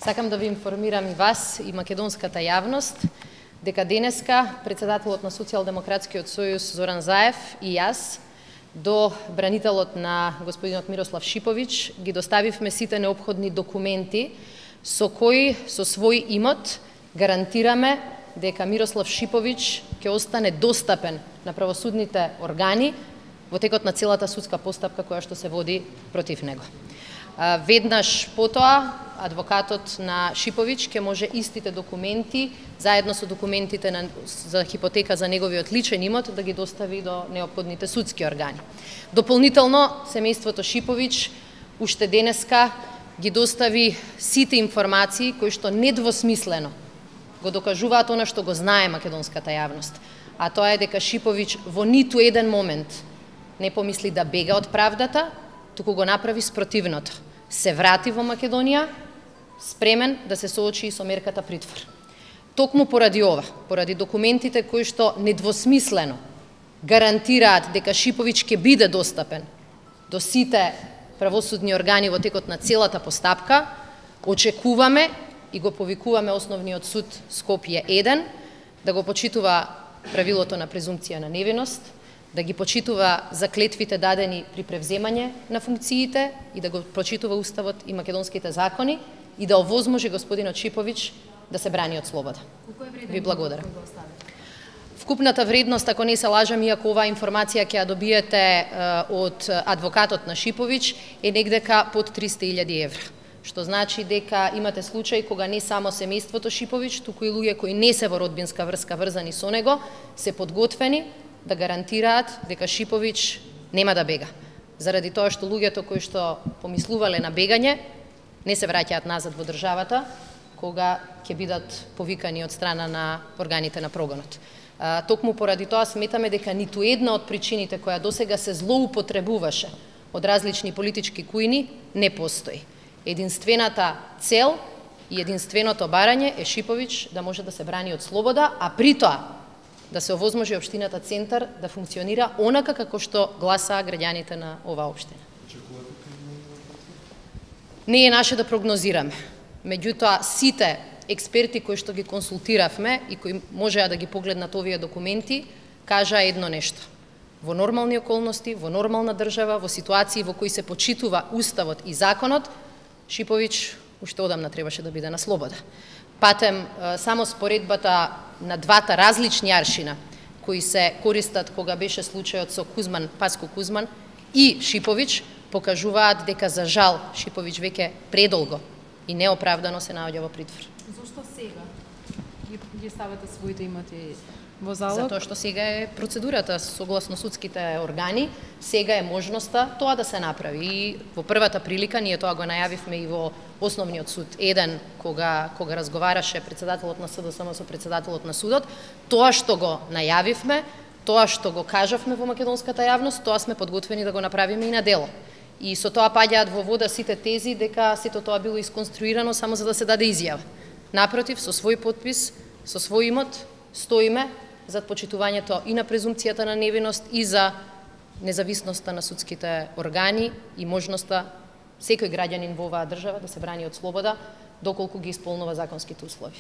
Сакам да ви информирам и вас, и македонската јавност, дека денеска председателот на Социјалдемократскиот сојуз Зоран Заев и јас до бранителот на господинот Мирослав Шиповиќ ги доставивме сите неопходни документи со кои со свој имот гарантираме дека Мирослав Шиповиќ ќе остане достапен на правосудните органи во текот на целата судска постапка која што се води против него. Веднаш потоа, адвокатот на Шиповиќ ќе може истите документи, заедно со документите за хипотека за неговиот личен имот, да ги достави до неопходните судски органи. Дополнително, семејството Шиповиќ уште денеска ги достави сите информации кои што недвосмислено го докажуваат она што го знае македонската јавност, а тоа е дека Шиповиќ во ниту еден момент не помисли да бега од правдата, туку го направи спротивното. Се врати во Македонија, спремен да се соочи со мерката притвор. Токму поради ова, поради документите кои што недвосмислено гарантираат дека Шиповиќ ќе биде достапен до сите правосудни органи во текот на целата постапка, очекуваме и го повикуваме Основниот суд Скопје 1 да го почитува правилото на презумпција на невиност, да ги почитува заклетвите дадени при превземање на функциите и да го почитува Уставот и македонските закони и да овозможи господинот Шиповиќ да се брани од слобода. Ви благодарам. Вкупната вредност, ако не се лажам, иако оваа информација ќе ја добиете од адвокатот на Шиповиќ, е негдека под 300.000 евра. Што значи дека имате случај кога не само семејството Шиповиќ, туку и луѓе кои не се во родбинска врска врзани со него, се подготвени да гарантираат дека Шиповиќ нема да бега. Заради тоа што луѓето кои што помислувале на бегање не се враќаат назад во државата кога ќе бидат повикани од страна на органите на прогонот. Токму поради тоа сметаме дека ниту една од причините која досега се злоупотребуваше од различни политички кујни не постои. Единствената цел и единственото барање е Шиповиќ да може да се брани од слобода, а при тоа да се овозможи општината Центар да функционира онака како што гласаа граѓаните на оваа општина. Не е наше да прогнозираме. Меѓутоа, сите експерти кои што ги консултиравме и кои можеа да ги погледнат овие документи, кажаа едно нешто. Во нормални околности, во нормална држава, во ситуации во кои се почитува Уставот и законот, Шиповиќ уште одамна требаше да биде на слобода. Патем само споредбата на двата различни аршина кои се користат кога беше случајот со Паско Кузман и Шиповиќ, покажуваат дека за жал Шиповиќ веќе предолго и неоправдано се наоѓа во притвор. Зошто сега ги ставате своите имоти во залог? Затоа што сега е процедурата согласно судските органи, сега е можноста тоа да се направи. И во првата прилика ние тоа го најавивме и во Основниот суд 1 кога разговараше председателот на СДСМ со председателот на судот, тоа што го најавивме, тоа што го кажавме во македонската јавност, тоа сме подготвени да го направиме и на дело. И со тоа паѓаат во вода сите тези дека сето тоа било исконструирано само за да се даде изјава. Напротив, со свој подпис, со свој имот, стоиме зад почитувањето и на презумпцијата на невиност и за независноста на судските органи и можноста секој граѓанин во оваа држава да се брани од слобода доколку ги исполнува законските услови.